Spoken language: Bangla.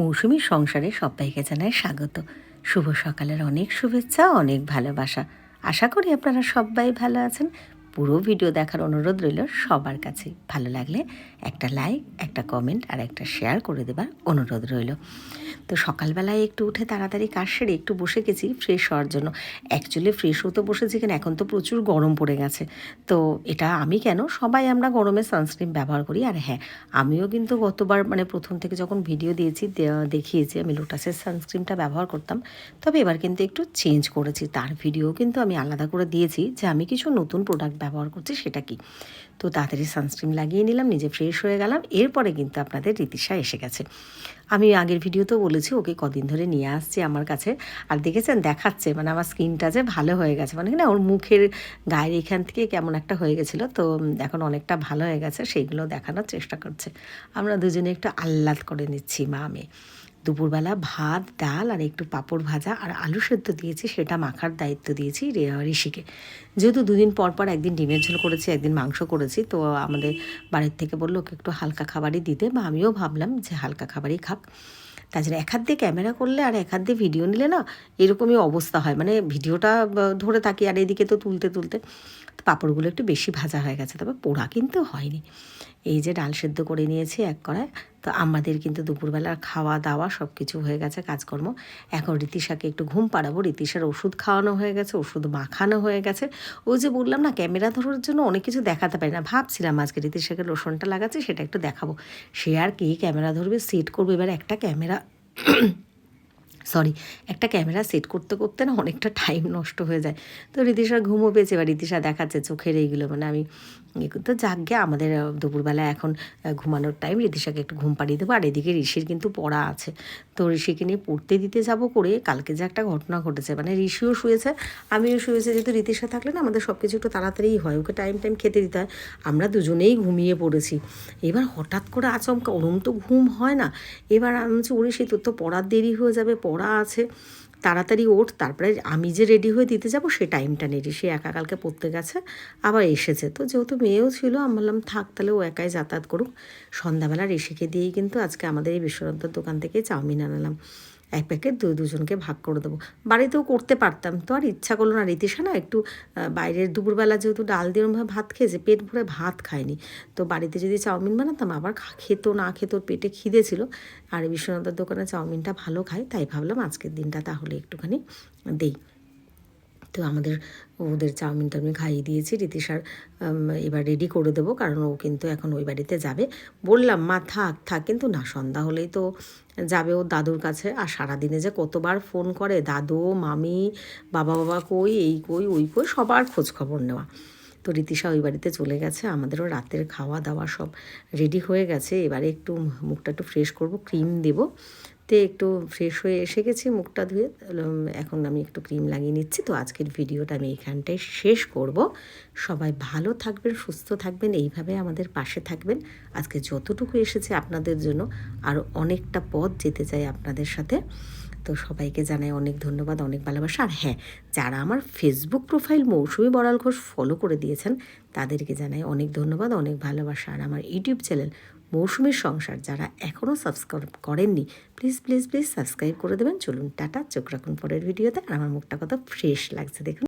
মৌসুমীর সংসারে সবাইকে জানাই স্বাগত। শুভ সকালের অনেক শুভেচ্ছা, অনেক ভালোবাসা। আশা করি আপনারা সবাই ভালো আছেন। পুরো ভিডিও দেখার অনুরোধ রইল সবার কাছে। ভালো লাগলে একটা লাইক, একটা কমেন্ট আর একটা শেয়ার করে দেবার অনুরোধ রইল। তো সকালবেলায় একটু উঠে তাড়াতাড়ি কাজ সেরে একটু বসে গেছি ফ্রেশ হওয়ার জন্য। অ্যাকচুয়ালি ফ্রেশ হতে বসেছি কেন, এখন তো প্রচুর গরম পড়ে গেছে। তো এটা আমি কেন, সবাই আমরা গরমে সানস্ক্রিন ব্যবহার করি। আর হ্যাঁ, আমিও কিন্তু গতবার প্রথম থেকে যখন ভিডিও দিয়েছি দেখিয়েছি আমি লোটাসের সানস্ক্রিনটা ব্যবহার করতাম। তবে এবার কিন্তু একটু চেঞ্জ করেছি, তার ভিডিও কিন্তু আমি আলাদা করে দিয়েছি যে আমি কিছু নতুন প্রোডাক্ট ব্যবহার করছি সেটা কি। তো তাড়াতাড়ি সানস্ক্রিন লাগিয়ে নিলাম, নিজে ফ্রেশ হয়ে গেলাম। এরপরে কিন্তু আপনাদের রীতিশা এসে গেছে। আমি আগের ভিডিওতেও বলেছি ওকে কদিন ধরে নিয়ে আসছি আমার কাছে। আর দেখেছেন দেখাচ্ছে আমার স্কিনটা যে ভালো হয়ে গেছে, কি না, ওর মুখের গায়ের এখান থেকে কেমন একটা হয়ে গেছিলো, তো এখন অনেকটা ভালো হয়ে গেছে, সেইগুলো দেখানোর চেষ্টা করছে। আমরা দুজনে একটু আহ্লাদ করে নিচ্ছি মা মেয়ে। দুপুরবেলা ভাত, ডাল আর একটু পাঁপড় ভাজা আর আলু সেদ্ধ দিয়েছি, সেটা মাখার দায়িত্ব দিয়েছি ঋষিকে। যেহেতু দুদিন পর পর একদিন ডিমের ঝোল করেছি, একদিন মাংস করেছি, তো আমাদের বাড়ির থেকে বললো ওকে একটু হালকা খাবারই দিতে, বা আমিও ভাবলাম যে হালকা খাবারই খাক। তাছাড়া এক হাত দিয়ে ক্যামেরা করলে আর এক হাত দিয়ে ভিডিও নিলে না এরকমই অবস্থা হয়, ভিডিওটা ধরে থাকি আর এদিকে তো তুলতে তুলতে তো পাঁপড়গুলো একটু বেশি ভাজা হয়ে গেছে, তবে পোড়া কিন্তু হয়নি। এই যে ডাল সেদ্ধ করে নিয়েছি এক কড়ায়। তো আমাদের কিন্তু দুপুরবেলার খাওয়া দাওয়া সব কিছু হয়ে গেছে, কাজকর্ম। এখন রীতিশাকে একটু ঘুম পাড়াবো। রীতিশার ওষুধ খাওয়ানো হয়ে গেছে, ওষুধ মাখানো হয়ে গেছে। ওই যে বললাম না, ক্যামেরা ধরার জন্য অনেক কিছু দেখাতে পারি না, ভাবছিলাম আজকে রীতিশাকে লোশনটা লাগাচ্ছে সেটা একটু দেখাবো। সে আর কি ক্যামেরা ধরবে, সেট করবে। এবার একটা ক্যামেরা সেট করতে করতে না অনেকটা টাইম নষ্ট হয়ে যায়। তো রীতিশার ঘুমও পেয়েছে, এবার রীতিশা দেখাচ্ছে চোখের এইগুলো, আমি তো যাকগে আমাদের দুপুরবেলা এখন ঘুমানোর টাইম, রীতিশাকে একটু ঘুম পাড়িয়ে দেবো। আর এদিকে ঋষির কিন্তু পড়া আছে, তো ঋষিকে নিয়ে পড়তে দিতে যাব করে কালকে যে একটা ঘটনা ঘটেছে, ঋষিও শুয়েছে আমিও শুয়েছে। যেহেতু রীতিশা থাকলে না আমাদের সব কিছু একটু তাড়াতাড়িই হয়, ওকে টাইম খেতে দিতে হয়। আমরা দুজনেই ঘুমিয়ে পড়েছি। এবার হঠাৎ করে আচমকা, ওরম তো ঘুম হয় না। এবার আমি বলছি ওরে সে তোর তো পড়ার দেরি হয়ে যাবে, পড়া আছে, তাড়াতাড়ি ওঠ। তারপরে আমি যে রেডি হয়ে দিতে যাব সে টাইমটা নেই, সে একা কালকে পড়তে গেছে আবার এসেছে। তো যেহেতু মেয়েও ছিল আমি বললাম থাক তাহলে ও একাই যাতায়াত করুক। সন্ধ্যাবেলা ঋষিকে দিয়েই কিন্তু আজকে আমাদের এই বিশ্বনাথের দোকান থেকে চাউমিন আনালাম। এক প্যাকেট দুজনকে ভাগ করে দেবো। বাড়িতেও করতে পারতাম, তো আর ইচ্ছা করলো না। রীতিশা না একটু বাইরের দুপুরবেলা যেহেতু ডাল দিয়ে ওরমভাবে ভাত খেয়েছে, পেট ভরে ভাত খায়নি। তো বাড়িতে যদি চাউমিন বানাতাম আবার খেত না খেত, ওর পেটে খিদে ছিল। আর বিশ্বনাথের দোকানে চাউমিনটা ভালো খায়, তাই ভাবলাম আজকের দিনটা তাহলে একটুখানি দেই। তো ওদের চাউমিন টাউমিন খাইয়ে দিয়েছি। রীতিশার এবার রেডি করে দেবো, কারণ ও কিন্তু এখন ওই বাড়িতে যাবে। বললাম মা থাক, কিন্তু না, সন্ধ্যা হলেই তো যাবে ওর দাদুর কাছে। আর সারাদিনে যে কতবার ফোন করে, দাদু, মামি, বাবা কই, এই কই, ওই কই, সবার খোঁজ খবর নেওয়া। তো রীতিশা ওই বাড়িতে চলে গেছে। আমাদেরও রাতের খাওয়া দাওয়া সব রেডি হয়ে গেছে। এবারে একটু মুখটা একটু ফ্রেশ করব, ক্রিম দেবো। তো একটু ফ্রেশ হয়ে এসে গেছি, মুখটা ধুয়ে এখন আমি একটু ক্রিম লাগিয়ে নিচ্ছি। তো আজকের ভিডিওটা আমি এখানটায় শেষ করব। সবাই ভালো থাকবেন, সুস্থ থাকবেন, এইভাবে আমাদের পাশে থাকবেন। আজকে যতটুকু এসেছে আপনাদের জন্য, আরও অনেকটা পথ যেতে চাই আপনাদের সাথে। তো সবাইকে জানাই অনেক ধন্যবাদ, অনেক ভালোবাসা। আর হ্যাঁ, যারা আমার ফেসবুক প্রোফাইল মৌসুমী বড়াল ঘোষ ফলো করে দিয়েছেন তাদেরকে জানাই অনেক ধন্যবাদ, অনেক ভালোবাসা। আর আমার ইউটিউব চ্যানেল মৌসুমীর সংসার যারা এখনও সাবস্ক্রাইব করেননি, প্লিজ সাবস্ক্রাইব করে দেবেন। চলুন টাটা, চোখ রাখুন পরের ভিডিওতে। আর আমার মুখটা কত ফ্রেশ লাগছে দেখুন।